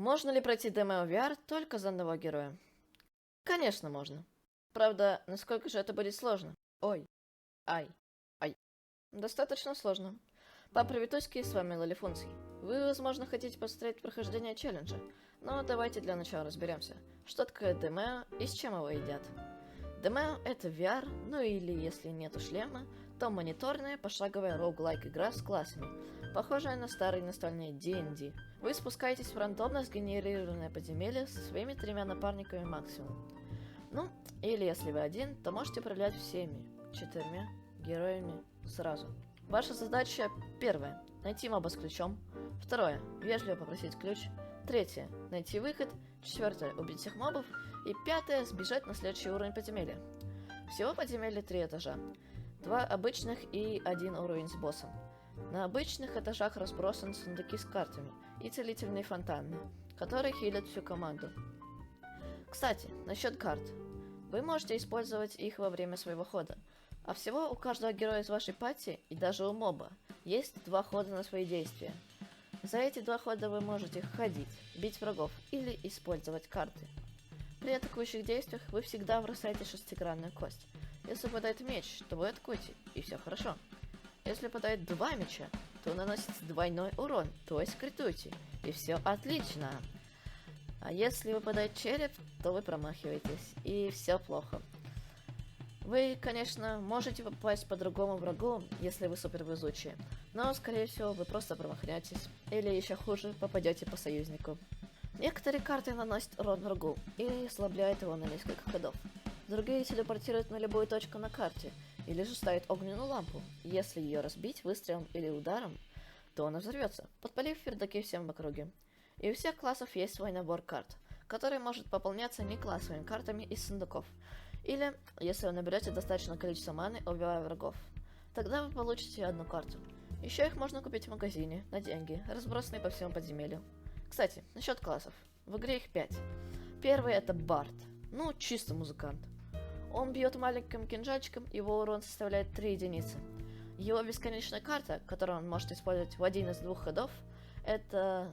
Можно ли пройти демо VR только за одного героя? Конечно, можно. Правда, насколько же это будет сложно? Ой, ай, ай. Достаточно сложно. По-приветуйски, с вами Лалифунский. Вы, возможно, хотите посмотреть прохождение челленджа, но давайте для начала разберемся, что такое демо и с чем его едят. Demo — это VR, ну или если нету шлема, то мониторная пошаговая роуглайк игра с классами, похожая на старые настольные D&D. Вы спускаетесь в рандомно сгенерированное подземелье со своими 3 напарниками максимум. Ну, или если вы один, то можете управлять всеми 4 героями сразу. Ваша задача первая — найти моба с ключом. Второе — вежливо попросить ключ. Третье — найти выход. Четвертое — убить всех мобов. И пятое — сбежать на следующий уровень подземелья. Всего подземелья 3 этажа. 2 обычных и 1 уровень с боссом. На обычных этажах разбросаны сундуки с картами и целительные фонтаны, которые хилят всю команду. Кстати, насчет карт. Вы можете использовать их во время своего хода. А всего у каждого героя из вашей пати и даже у моба есть 2 хода на свои действия. За эти 2 хода вы можете ходить, бить врагов или использовать карты. При атакующих действиях вы всегда бросаете шестигранную кость. Если выпадает меч, то вы атакуете, и все хорошо. Если выпадает 2 меча, то наносите двойной урон, то есть критуете, и все отлично. А если выпадает череп, то вы промахиваетесь, и все плохо. Вы, конечно, можете попасть по другому врагу, если вы супервезучие, но, скорее всего, вы просто промахнетесь, или еще хуже, попадете по союзнику. Некоторые карты наносят урон врагу или ослабляют его на несколько ходов. Другие телепортируют на любую точку на карте, или же ставят огненную лампу. Если ее разбить выстрелом или ударом, то она взорвется, подпалив пердаки всем в округе. И у всех классов есть свой набор карт, который может пополняться не классовыми картами из сундуков, или, если вы наберете достаточное количество маны, убивая врагов. Тогда вы получите одну карту. Еще их можно купить в магазине, на деньги, разбросанные по всему подземелью. Кстати, насчет классов. В игре их 5. Первый — это Бард. Ну, чисто музыкант. Он бьет маленьким кинжальчиком, его урон составляет 3 единицы. Его бесконечная карта, которую он может использовать в один из 2 ходов, это...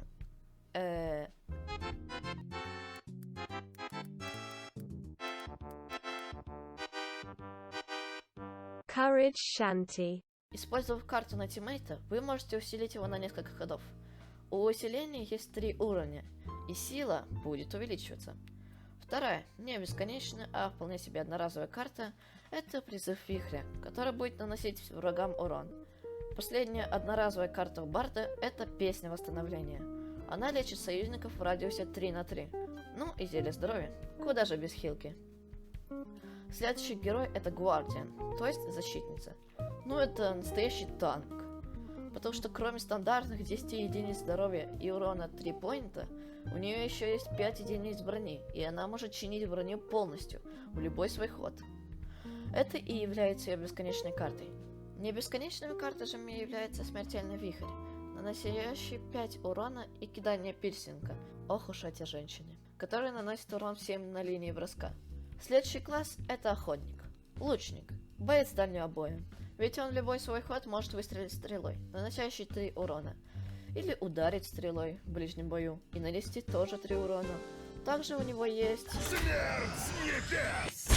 Courage Shanty. Использовав карту на тиммейта, вы можете усилить его на несколько ходов. У усиления есть 3 уровня, и сила будет увеличиваться. Вторая, не бесконечная, а вполне себе одноразовая карта, это призыв вихря, который будет наносить врагам урон. Последняя одноразовая карта у Барда — это песня восстановления. Она лечит союзников в радиусе 3 на 3. Ну и зелье здоровья, куда же без хилки. Следующий герой — это Гвардиан, то есть защитница. Ну это настоящий танк. Потому что кроме стандартных 10 единиц здоровья и урона 3 поинта, у нее еще есть 5 единиц брони, и она может чинить броню полностью, в любой свой ход. Это и является ее бесконечной картой. Не бесконечными картами является смертельный вихрь, наносящий 5 урона и кидание пирсинга, ох уж эти женщины, которые наносят урон всем на линии броска. Следующий класс — это охотник, лучник, боец дальнего боя. Ведь он в любой свой ход может выстрелить стрелой, наносящей 3 урона. Или ударить стрелой в ближнем бою и нанести тоже 3 урона. Также у него есть... Смерть с небес!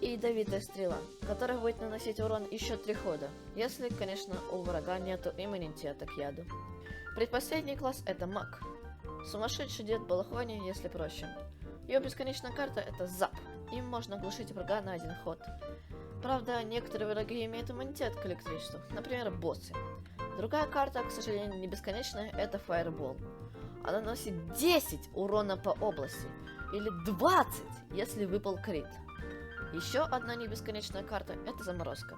И ядовитая стрела, которая будет наносить урон еще 3 хода, если, конечно, у врага нету иммунитета к яду. Предпоследний класс — это маг. Сумасшедший дед Балахони, если проще. Ее бесконечная карта — это зап. Им можно оглушить врага на 1 ход. Правда, некоторые враги имеют иммунитет к электричеству, например, боссы. Другая карта, к сожалению, не бесконечная, это Fireball. Она наносит 10 урона по области, или 20, если выпал крит. Еще одна не бесконечная карта — это Заморозка.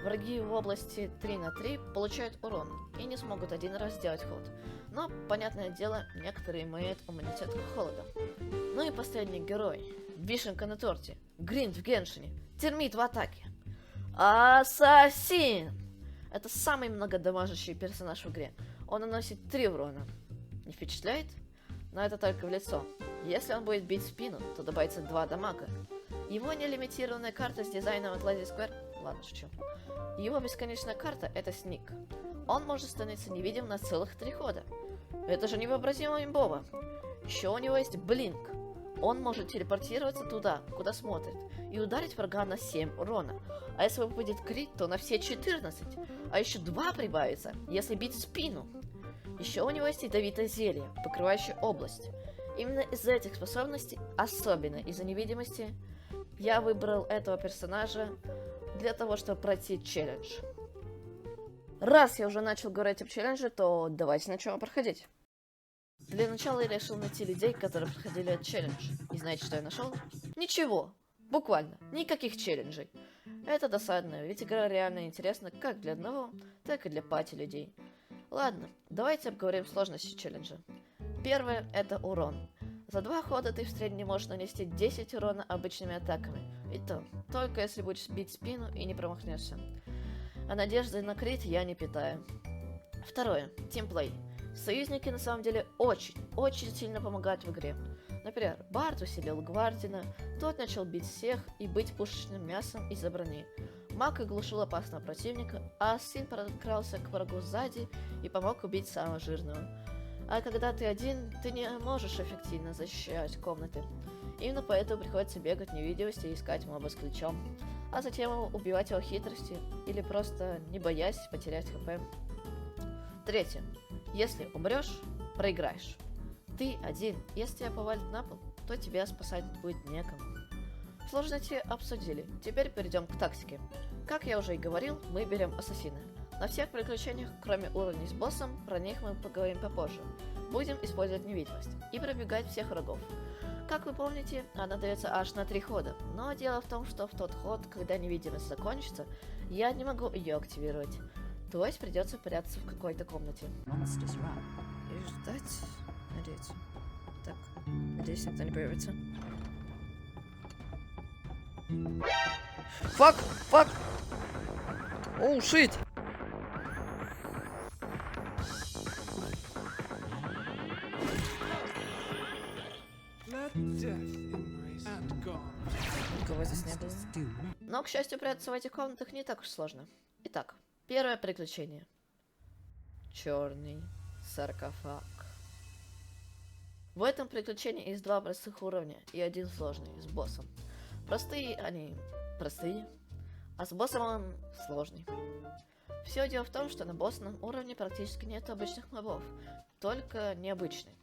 Враги в области 3 на 3 получают урон и не смогут 1 раз сделать ход. Но, понятное дело, некоторые имеют иммунитет к холоду. Ну и последний герой. Вишенка на торте. Гринд в Геншине. Термит в атаке. Ассасин! Это самый многодамажащий персонаж в игре. Он наносит 3 урона. Не впечатляет? Но это только в лицо. Если он будет бить в спину, то добавится 2 дамага. Его нелимитированная карта с дизайном от Lazy Square... Ладно, шучу. Его бесконечная карта — это Сник. Он может становиться невидим на целых 3 хода. Это же невообразимо имбово. Еще у него есть Блинк. Он может телепортироваться туда, куда смотрит, и ударить врага на 7 урона. А если выпадет крит, то на все 14. А еще 2 прибавится, если бить в спину. Еще у него есть ядовитое зелье, покрывающее область. Именно из-за этих способностей, особенно из-за невидимости, я выбрал этого персонажа для того, чтобы пройти челлендж. Раз я уже начал говорить об челлендже, то давайте начнем проходить. Для начала я решил найти людей, которые проходили этот челлендж. И знаете, что я нашел? Ничего. Буквально. Никаких челленджей. Это досадно, ведь игра реально интересна как для одного, так и для пати людей. Ладно, давайте обговорим сложности челленджа. Первое — это урон. За 2 хода ты в среднем можешь нанести 10 урона обычными атаками. И то, только если будешь бить спину и не промахнешься. А надежды на крит я не питаю. Второе — тимплей. Союзники на самом деле очень сильно помогают в игре. Например, Барт усилил Гвардина, тот начал бить всех и быть пушечным мясом из-за брони. Маг оглушил опасного противника, а Ассин подкрался к врагу сзади и помог убить самого жирного. А когда ты один, ты не можешь эффективно защищать комнаты. Именно поэтому приходится бегать в невидимости и искать моба с ключом, а затем убивать его хитростью или просто не боясь потерять хп. Третье. Если умрешь, проиграешь. Ты один, если тебя повалит на пол, то тебя спасать будет некому. Сложности обсудили, теперь перейдем к тактике. Как я уже и говорил, мы берем ассасина. На всех приключениях, кроме уровней с боссом, про них мы поговорим попозже. Будем использовать невидимость и пробегать всех врагов. Как вы помните, она дается аж на 3 хода, но дело в том, что в тот ход, когда невидимость закончится, я не могу ее активировать. То есть придется прятаться в какой-то комнате. И ждать, надеяться. Так, надеюсь, никто не появится. Фак! Фак! Оу, шит! Никого здесь не было. Но, к счастью, прятаться в этих комнатах не так уж сложно. Итак, первое приключение. Черный саркофаг. В этом приключении есть 2 простых уровня и 1 сложный, с боссом. Простые они простые, а с боссом он сложный. Все дело в том, что на боссном уровне практически нет обычных мобов, только необычные.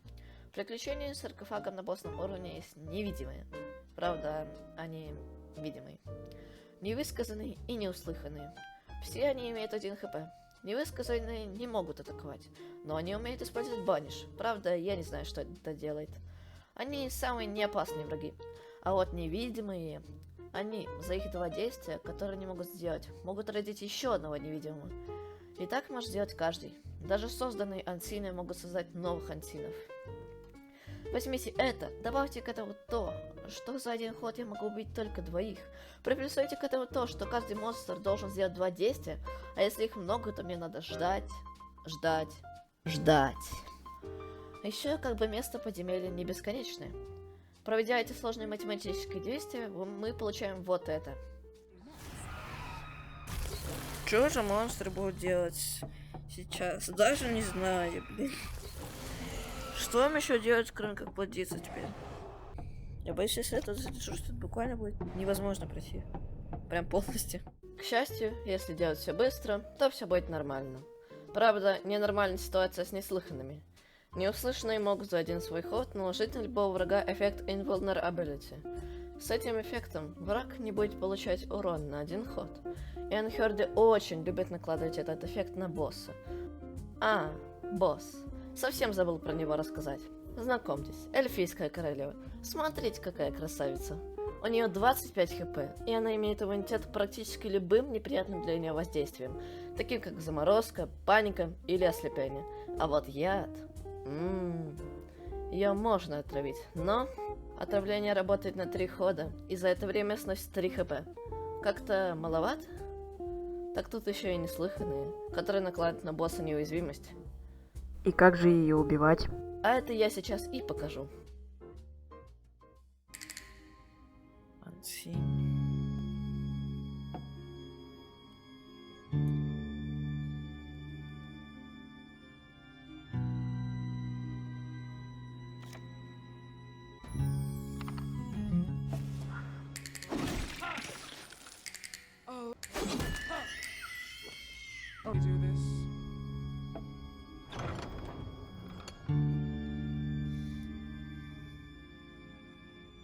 Приключения с саркофагом на боссном уровне есть невидимые. Правда, они видимые. Невысказанные и неуслыханные. Все они имеют 1 хп. Невысказанные не могут атаковать, но они умеют использовать баниш. Правда, я не знаю, что это делает. Они самые неопасные враги. А вот невидимые, они за их 2 действия, которые они могут сделать, могут родить еще одного невидимого. И так может сделать каждый. Даже созданные ансины могут создать новых ансинов. Возьмите это, добавьте к этому то, что за 1 ход я могу убить только 2. Приплюсуйте к этому то, что каждый монстр должен сделать 2 действия, а если их много, то мне надо ждать. А еще как бы место подземелья не бесконечное. Проведя эти сложные математические действия, мы получаем вот это. Что же монстры будут делать сейчас? Даже не знаю, блин. Что им еще делать, кроме как плодиться теперь? Я боюсь, если это задержу, что буквально будет невозможно пройти. Прям полностью. К счастью, если делать все быстро, то все будет нормально. Правда, ненормальная ситуация с неслыханными. Неуслышанные могут за 1 свой ход наложить на любого врага эффект Invulnerability. С этим эффектом враг не будет получать урон на 1 ход. И анхерды очень любят накладывать этот эффект на босса. А, босс. Совсем забыл про него рассказать. Знакомьтесь, эльфийская королева. Смотрите, какая красавица. У нее 25 хп, и она имеет иммунитет к практически любым неприятным для нее воздействиям, таким как заморозка, паника или ослепление. А вот яд... Ее можно отравить, но отравление работает на 3 хода, и за это время сносит 3 хп. Как-то маловат? Так тут еще и неслыханные, которые накладывают на босса неуязвимость. И как же ее убивать? А это я сейчас и покажу. Тень. We do this.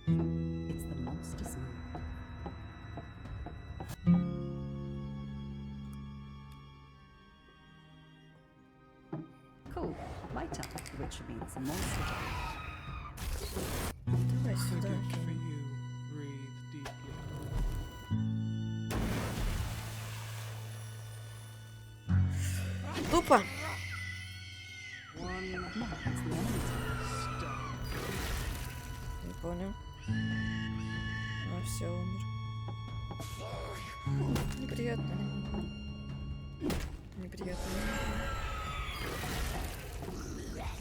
It's the monster's move. Cool. Later, which means monster. Давай A сюда. gift for you. Breathe deeply. Тупо. One No, it's the enemy. step. Не понял. А, все, умер. Неприятно. Неприятно.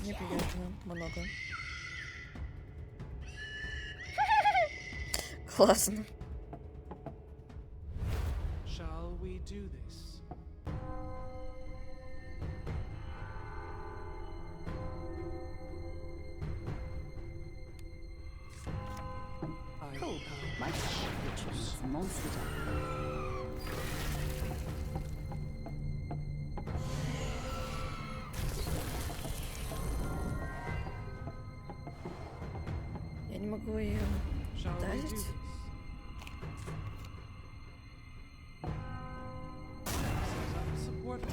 Неприятно. Много. Классно. Shall we do this? I Cool. have Later, which means monster. Я не могу ее. Shall we do Дальше? this? Set up support weapon.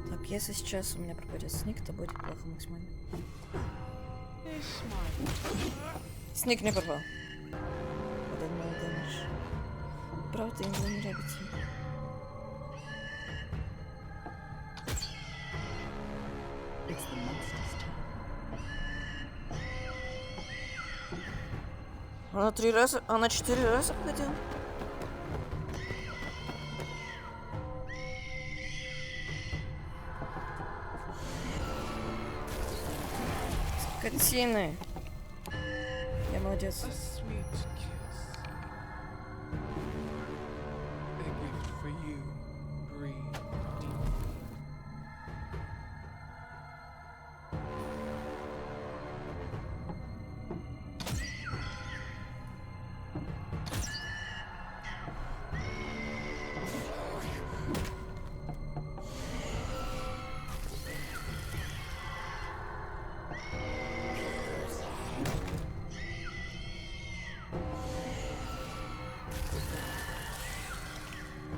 Так, если сейчас у меня пропадет сник, то будет плохо максимально. Сник не пропал. Один мой дэмэдж. Правда, я не нравится. It's the monster's turn. Она 3 раза, она 4 раза проходила. Скотины. Я молодец. A sweet kiss. A gift for you. Breathe deeply.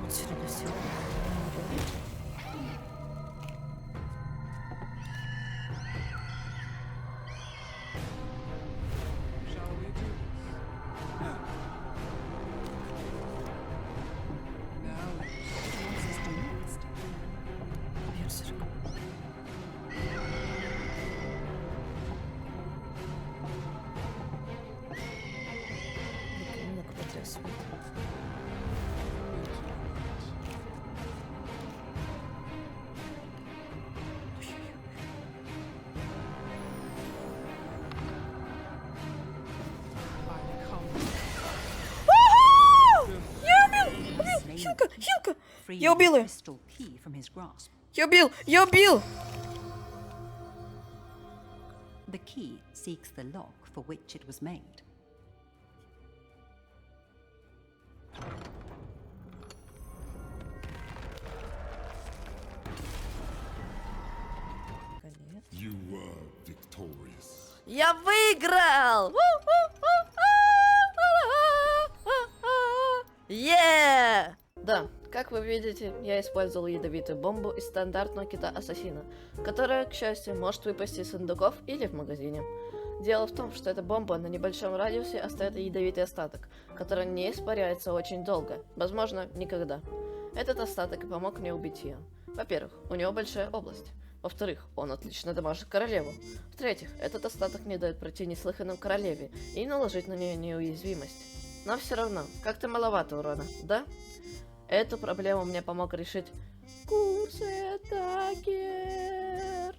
Вот серьезно, серьезно. Shall we do this? Now What's the next? Берсерк. Немного потрясывает. into the night. I've come Slain Хилка! Хилка! freeing Я убил the ее! crystal key from his grasp. Я убил! Я убил! The key seeks the lock for which it was made. Конец. You were victorious. Я выиграл! Е! Да, как вы видите, я использовал ядовитую бомбу из стандартного кита-ассасина, которая, к счастью, может выпасть из сундуков или в магазине. Дело в том, что эта бомба на небольшом радиусе оставит ядовитый остаток, который не испаряется очень долго, возможно, никогда. Этот остаток и помог мне убить ее. Во-первых, у него большая область. Во-вторых, он отлично дамажит королеву. В-третьих, этот остаток не дает пройти неслыханным королеве и наложить на нее неуязвимость. Но все равно, как-то маловато урона, да? Эту проблему мне помог решить Курсетагер.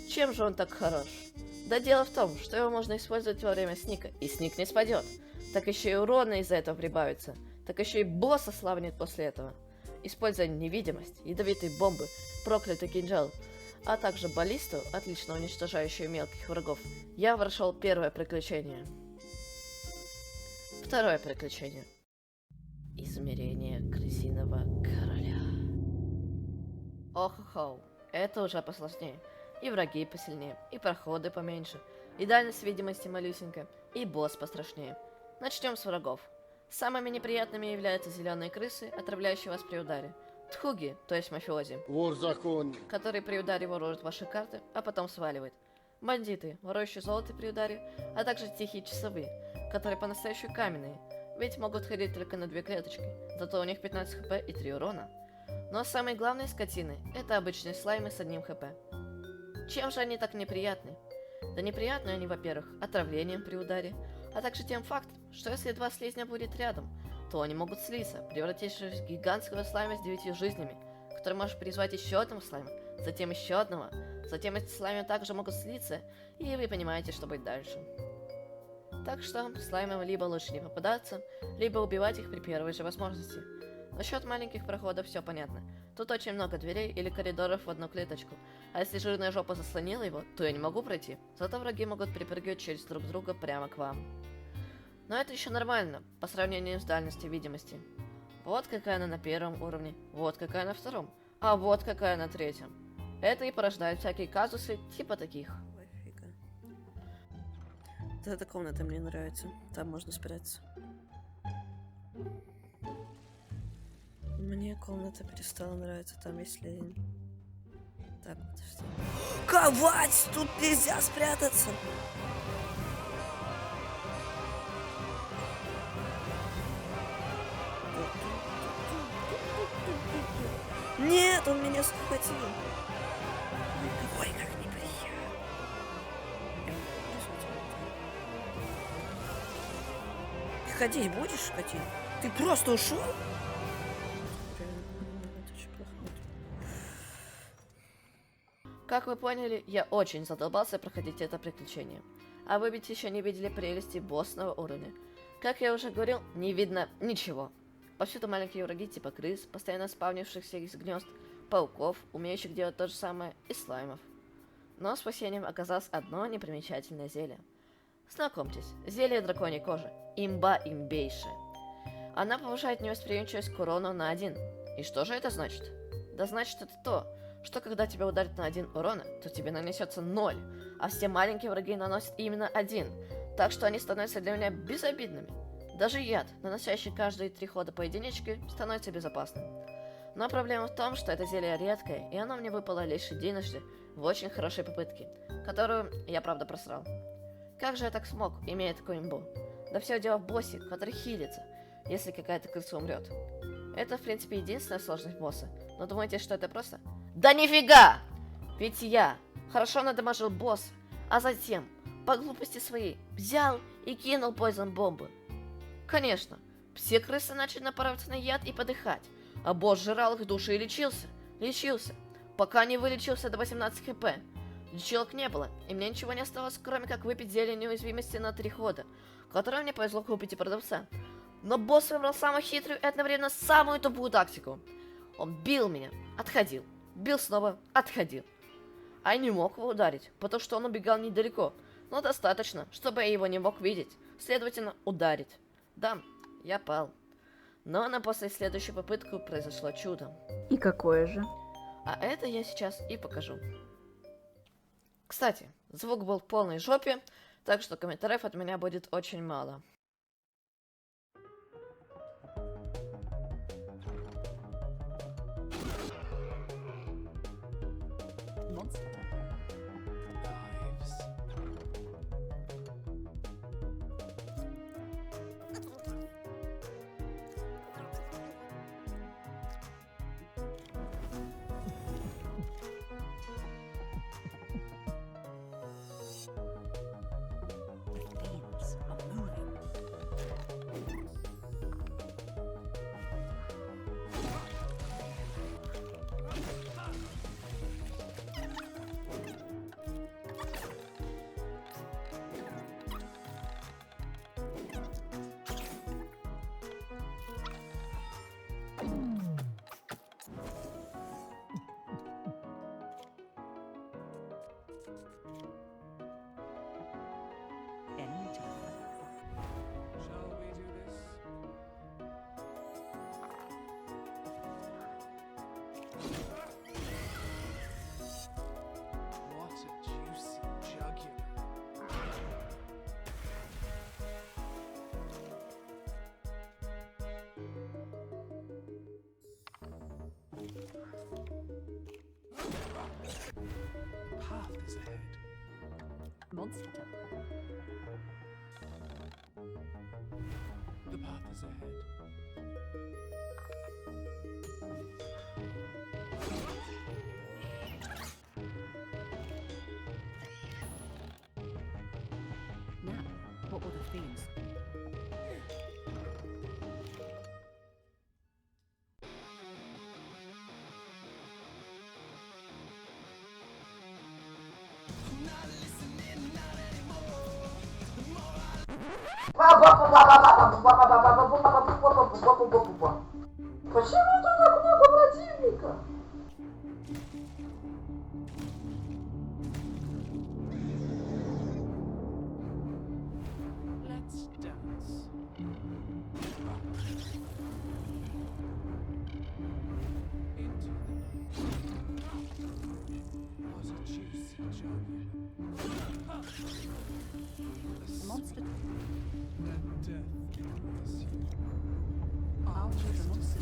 Чем же он так хорош? Да дело в том, что его можно использовать во время сника, и сник не спадет. Так еще и урона из-за этого прибавится. Так еще и босса славнет после этого. Используя невидимость, ядовитые бомбы, проклятый кинжал, а также баллисту, отлично уничтожающую мелких врагов, я прошел первое приключение. Второе приключение. Измерение крысиного короля. Ох-хо-хо, это уже посложнее. И враги посильнее, и проходы поменьше, и дальность видимости малюсенькая, и босс пострашнее. Начнем с врагов. Самыми неприятными являются зеленые крысы, отравляющие вас при ударе. Тхуги, то есть мафиози, Вор-законник. которые при ударе воруют ваши карты, а потом сваливают. Бандиты, ворующие золото при ударе, а также тихие часовые, которые по-настоящему каменные, ведь могут ходить только на 2 клеточки, зато у них 15 хп и 3 урона. Но самые главные скотины — это обычные слаймы с 1 хп. Чем же они так неприятны? Да неприятны они, во-первых, отравлением при ударе, а также тем фактом, что если 2 слизня будет рядом, то они могут слиться, превратившись в гигантского слайма с 9 жизнями, который может призвать еще одного слайма, затем еще одного, затем эти слаймы также могут слиться, и вы понимаете, что будет дальше. Так что слаймам либо лучше не попадаться, либо убивать их при первой же возможности. Насчет маленьких проходов все понятно. Тут очень много дверей или коридоров в одну клеточку, а если жирная жопа заслонила его, то я не могу пройти, зато враги могут перепрыгивать через друг друга прямо к вам. Но это еще нормально, по сравнению с дальностью видимости. Вот какая она на первом уровне, вот какая на втором, а вот какая на третьем. Это и порождает всякие казусы типа таких. Ой, фига. Вот эта комната мне нравится. Там можно спрятаться. Мне комната перестала нравиться. Там есть Ленин. Так, подожди. Ковать! Тут нельзя спрятаться! Нет, он меня схватил. Ой, как неприятно. Ты ходить будешь, скотин? Ты просто ушел? Это очень плохо. Как вы поняли, я очень задолбался проходить это приключение. А вы ведь еще не видели прелести боссного уровня. Как я уже говорил, не видно ничего. Повсюду маленькие враги типа крыс, постоянно спавнившихся из гнезд, пауков, умеющих делать то же самое, и слаймов. Но спасением оказалось одно непримечательное зелье. Знакомьтесь, зелье драконьей кожи. Имба имбейшая. Она повышает невосприимчивость к урону на 1. И что же это значит? Да значит это то, что когда тебя ударит на 1 урона, то тебе нанесется 0, а все маленькие враги наносят именно 1, так что они становятся для меня безобидными. Даже яд, наносящий каждые 3 хода по единичке, становится безопасным. Но проблема в том, что это зелье редкое, и оно мне выпало лишь единожды в очень хорошей попытке, которую я, правда, просрал. Как же я так смог, имея такую имбу? Да все дело в боссе, который хилится, если какая-то крыса умрет. Это, в принципе, единственная сложность босса, но думаете, что это просто? Да нифига! Ведь я хорошо надамажил босса, а затем, по глупости своей, взял и кинул пойзон-бомбы. Конечно, все крысы начали напарываться на яд и подыхать, а босс жрал их души и лечился, пока не вылечился до 18 хп. Лечилок не было, и мне ничего не осталось, кроме как выпить зелье неуязвимости на 3 хода, которое мне повезло купить у продавца. Но босс выбрал самую хитрую и одновременно самую тупую тактику. Он бил меня, отходил, бил снова, отходил. А я не мог его ударить, потому что он убегал недалеко, но достаточно, чтобы я его не мог видеть, следовательно, ударить. Да, я пал. Но на после следующую попытку произошло чудо. И какое же? А это я сейчас и покажу. Кстати, звук был в полной жопе, так что комментариев от меня будет очень мало. Monster. Knives. Things are moving. Monster. The path is ahead. Now, what will the fiends? Почему тут так много противника? Let's dance. Was a juicy journey. The monster. Let death embrace you. I'll choose the monster.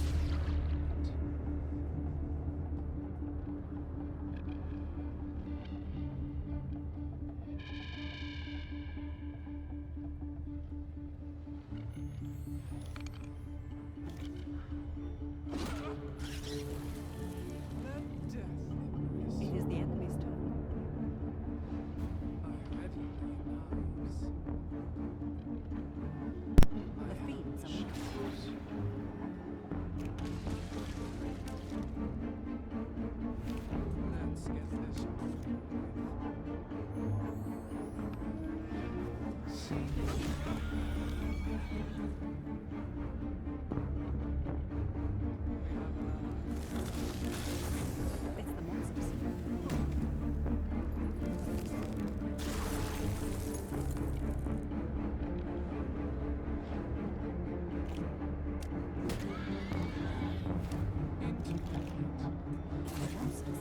Let death embrace It you. is the enemy's turn. I ready knives. The fiends are weak. Let's get this over with. See? It's the monsters. Into the light. The monsters.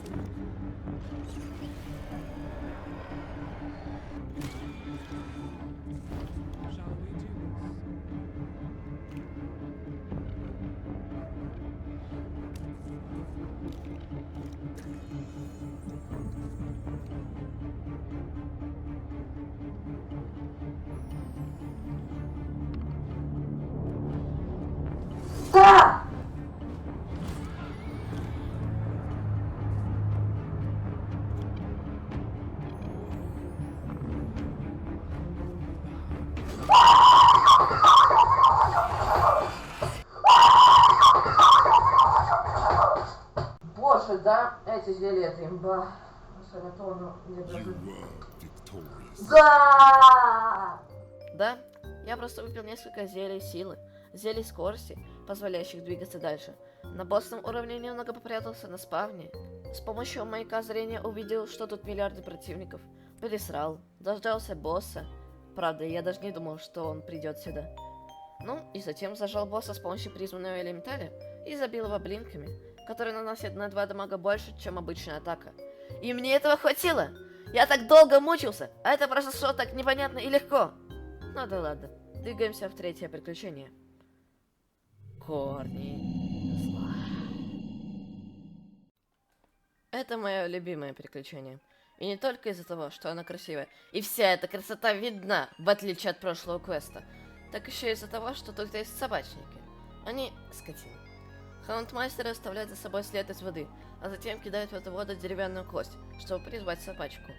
Shall we do this? Да! Боже, да? Эти зелья это имба. Особенно то, ну, мне даже... Да! Да, я просто выпил несколько зелий силы, зелий скорости, позволяющих двигаться дальше. На боссном уровне немного попрятался на спавне. С помощью маяка зрения увидел, что тут миллиарды противников. Пересрал, дождался босса. Правда, я даже не думал, что он придет сюда. Ну, и затем зажал босса с помощью призванного элементаля и забил его блинками, которые наносят на 2 дамага больше, чем обычная атака. И мне этого хватило! Я так долго мучился, а это просто что так непонятно и легко. Ну да ладно, двигаемся в третье приключение. Корни зла. Это мое любимое приключение. И не только из-за того, что оно красивое, и вся эта красота видна, в отличие от прошлого квеста, так еще из-за того, что тут есть собачники. Они скотины. Хаундмастер оставляет за собой след из воды, а затем кидает в эту воду деревянную кость, чтобы призвать собачку.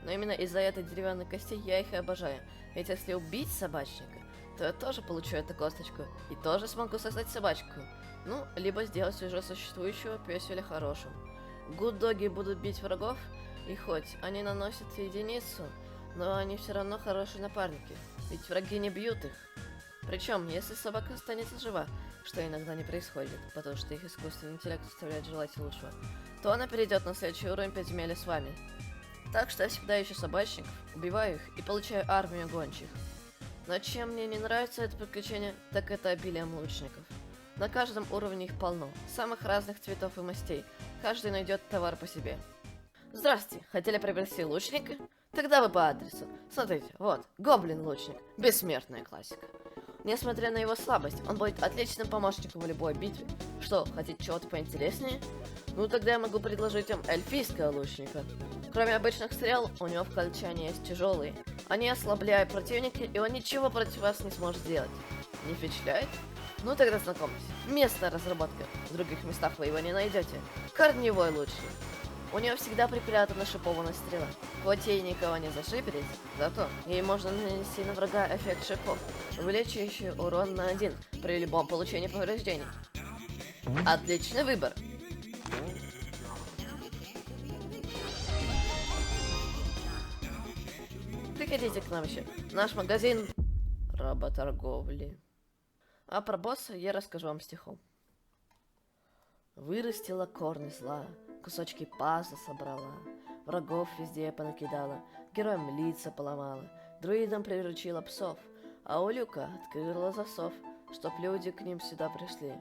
Но именно из-за этой деревянной кости я их и обожаю, ведь если убить собачника, то я тоже получу эту косточку и тоже смогу создать собачку. Ну, либо сделать уже существующего пёселя хорошим. Гуд-доги будут бить врагов, и хоть они наносят единицу, но они все равно хорошие напарники, ведь враги не бьют их. Причем, если собака останется жива, что иногда не происходит, потому что их искусственный интеллект оставляет желать лучшего, то она перейдет на следующий уровень подземелья с вами. Так что я всегда ищу собачников, убиваю их и получаю армию гончих. Но чем мне не нравится это приключение, так это обилием лучников. На каждом уровне их полно, самых разных цветов и мастей, каждый найдет товар по себе. Здравствуйте, хотели приобрести лучника? Тогда вы по адресу. Смотрите, вот, гоблин-лучник, бессмертная классика. Несмотря на его слабость, он будет отличным помощником в любой битве. Что, хотите чего-то поинтереснее? Ну тогда я могу предложить вам эльфийского лучника. Кроме обычных стрел, у него в колчане есть тяжелые. Они ослабляют противника, и он ничего против вас не сможет сделать. Не впечатляет? Ну тогда знакомьтесь. Местная разработка. В других местах вы его не найдете. Корневой лучник. У него всегда припрятана шипованная стрела. Хоть ей никого не зашиберить, зато ей можно нанести на врага эффект шипов, увеличивающий урон на 1 при любом получении повреждений. Отличный выбор. Приходите к нам еще. Наш магазин работорговли. А про босса я расскажу вам стихом. Вырастила корни зла, кусочки пазла собрала, врагов везде понакидала, героям лица поломала, друидам приручила псов, а у люка открыла засов, чтоб люди к ним сюда пришли,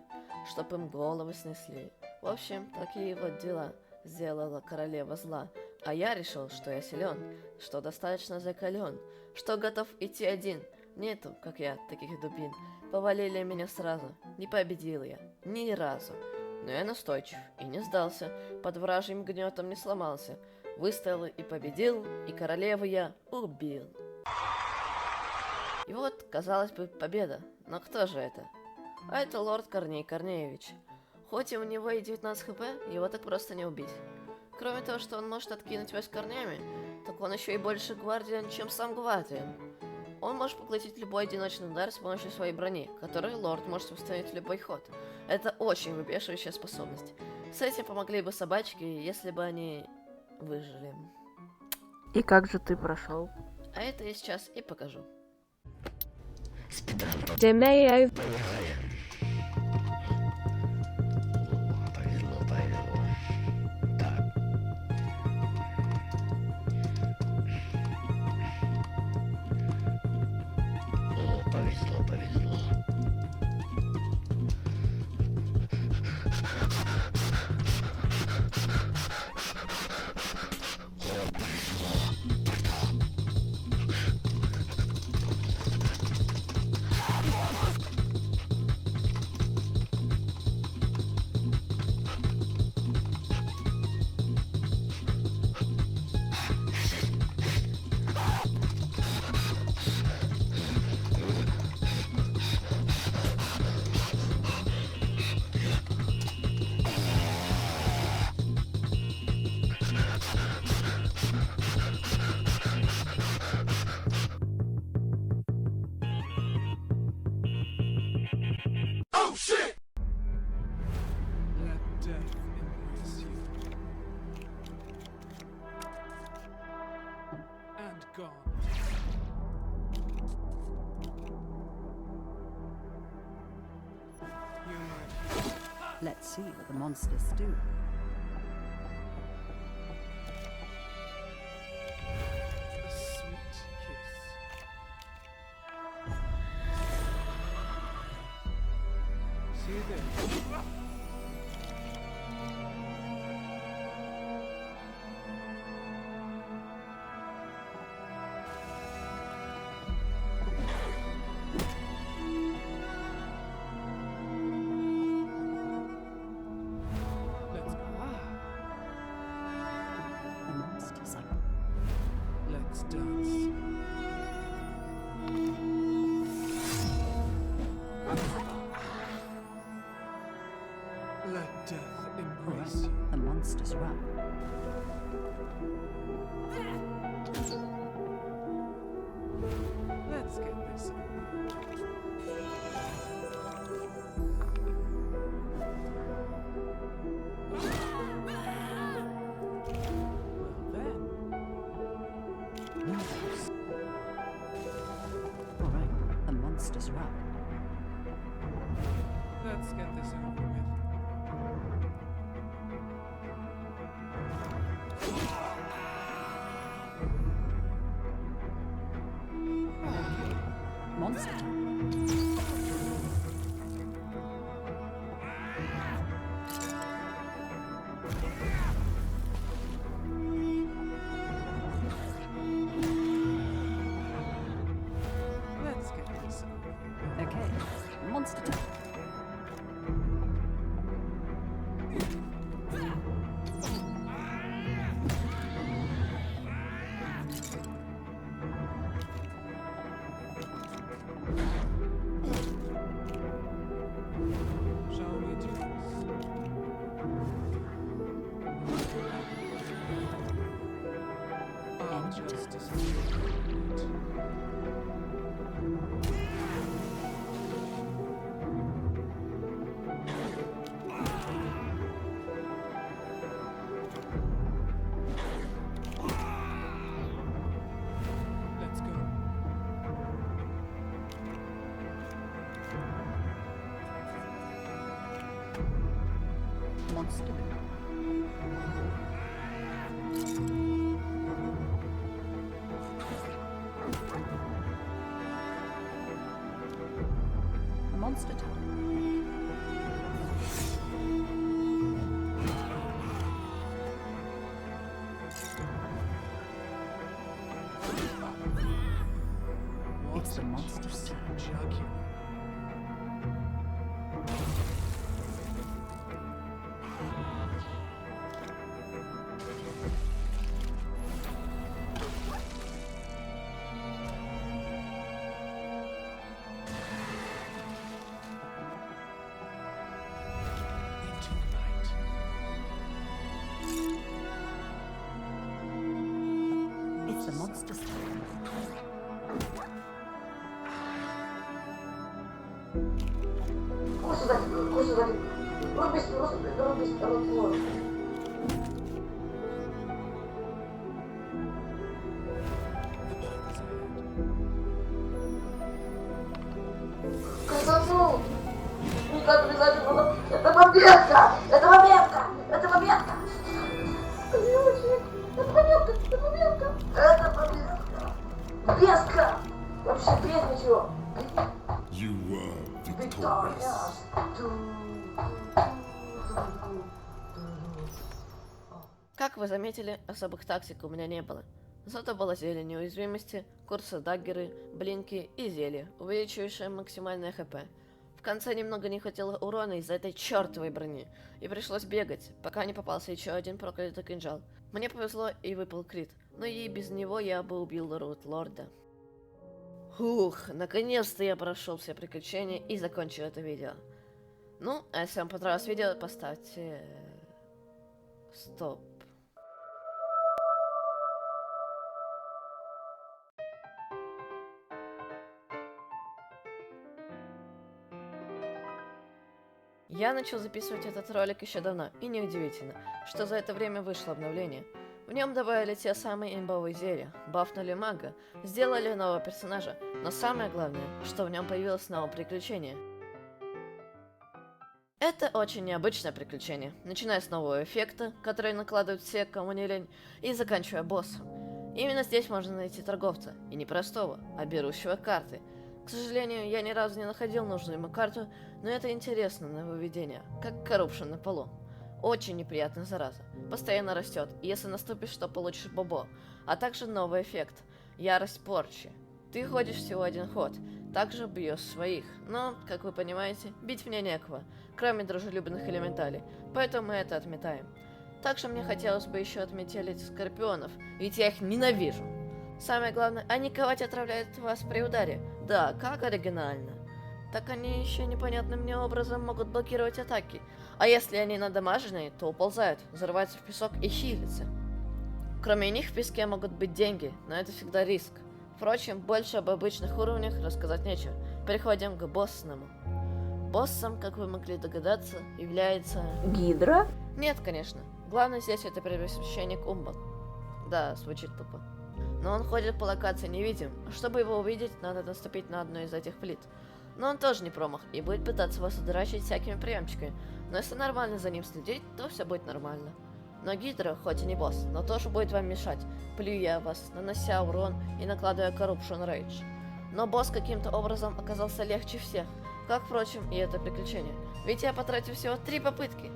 чтоб им головы снесли. В общем, такие вот дела сделала королева зла, а я решил, что я силен, что достаточно закален, что готов идти один. Нету, как я, таких дубин. Повалили меня сразу, не победил я, ни разу. Но я настойчив и не сдался, под вражьим гнетом не сломался. Выстоял и победил, и королеву я убил. И вот, казалось бы, победа. Но кто же это? А это лорд Корней Корнеевич. Хоть и у него и 19 хп, его так просто не убить. Кроме того, что он может откинуть вас корнями, так он еще и больше гвардиан, чем сам гвардиан. Он может поглотить любой одиночный удар с помощью своей брони, которую лорд может выставить в любой ход. Это очень выбешивающая способность. С этим помогли бы собачки, если бы они выжили. И как же ты прошел? А это я сейчас и покажу. DeMayo. Let death embrace you. And gone. Humor. Let's see what the monsters do. A sweet kiss. See you there. Let's The monsters are let's dance. Let death embrace you. the monsters run. Let's get this over. Well then, All right, the monsters run. let's get this over with. Monster. Let's get this over with. Okay, Let's go. Monster. Monster time. It's the monster's turn. Jugular. Into the night. It's the monster's turn. Курс сзади. Рубись, вот. Красоту! Никак не забила. Это победка! Это победка! Это победка! Ключик! Это победка! Это победка! Это победка! Беска! Вообще без ничего! You are Victorious! Как вы заметили, особых тактик у меня не было. Зато было зелье неуязвимости, курсы даггеры, блинки и зелье, увеличивающее максимальное хп. В конце немного не хватило урона из-за этой чертовой брони, и пришлось бегать, пока не попался еще один проклятый кинжал. Мне повезло и выпал крит, но и без него я бы убил Рутлорда. Ух, наконец-то я прошел все приключения и закончил это видео. Ну, а если вам понравилось видео, поставьте... Стоп. Я начал записывать этот ролик еще давно, и неудивительно, что за это время вышло обновление. В нем добавили те самые имбовые зелья, бафнули мага, сделали нового персонажа, но самое главное, что в нем появилось новое приключение. Это очень необычное приключение, начиная с нового эффекта, который накладывают все, кому не лень, и заканчивая боссом. Именно здесь можно найти торговца, и не простого, а берущего карты. К сожалению, я ни разу не находил нужную ему карту, но это интересное нововведение, как коррупшн на полу. Очень неприятная зараза, постоянно растет, и если наступишь, то получишь бобо, а также новый эффект – ярость порчи. Ты ходишь всего один ход, также бьешь своих, но, как вы понимаете, бить мне некого, кроме дружелюбных элементалей, поэтому мы это отметаем. Также мне хотелось бы еще отметить скорпионов, ведь я их ненавижу. Самое главное, они ковать отравляют вас при ударе. Да, как оригинально. Так они еще непонятным мне образом могут блокировать атаки. А если они надамаженные, то уползают, взрываются в песок и хилятся. Кроме них в песке могут быть деньги, но это всегда риск. Впрочем, больше об обычных уровнях рассказать нечего. Переходим к боссному. Боссом, как вы могли догадаться, является... Гидра? Нет, конечно. Главное здесь это первосвященник Умбан. Да, звучит тупо. Но он ходит по локации невидим. Чтобы его увидеть, надо наступить на одну из этих плит. Но он тоже не промах и будет пытаться вас удурачить всякими приемчиками. Но если нормально за ним следить, то все будет нормально. Но Гидра, хоть и не босс, но тоже будет вам мешать, плюя вас, нанося урон и накладывая Corruption Rage. Но босс каким-то образом оказался легче всех, как, впрочем, и это приключение. Ведь я потратил всего 3 попытки.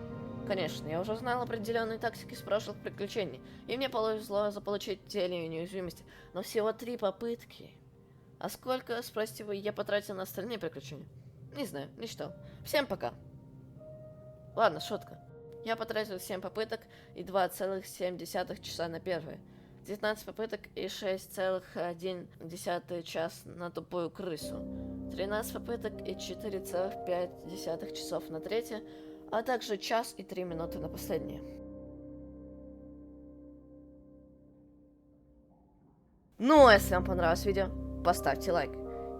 Конечно, я уже знал определенные тактики с прошлых приключений, и мне повезло заполучить зелье неуязвимости, но всего 3 попытки. А сколько, спросите вы, я потратил на остальные приключения? Не знаю, не считал. Всем пока. Ладно, шутка. Я потратил 7 попыток и 2,7 часа на первые, 19 попыток и 6,1 час на тупую крысу, 13 попыток и 4,5 часов на третье, а также час и 3 минуты на последнее. Ну, а если вам понравилось видео, поставьте лайк.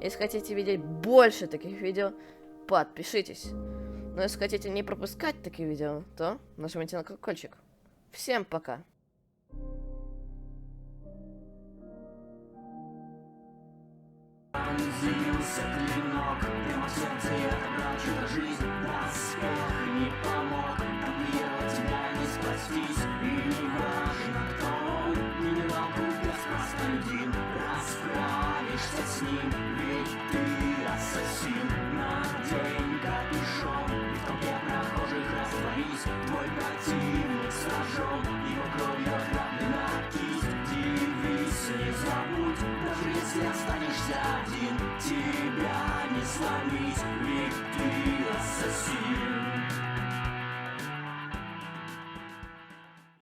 Если хотите видеть больше таких видео, подпишитесь. Но если хотите не пропускать такие видео, то нажмите на колокольчик. Всем пока! Вонзился клинок прямо в сердце, я отобрал чью-то жизнь. Доспех не помог, от тебя не спастись. И не важно, кто он, генерал Купер, простолюдин. Расправишься с ним.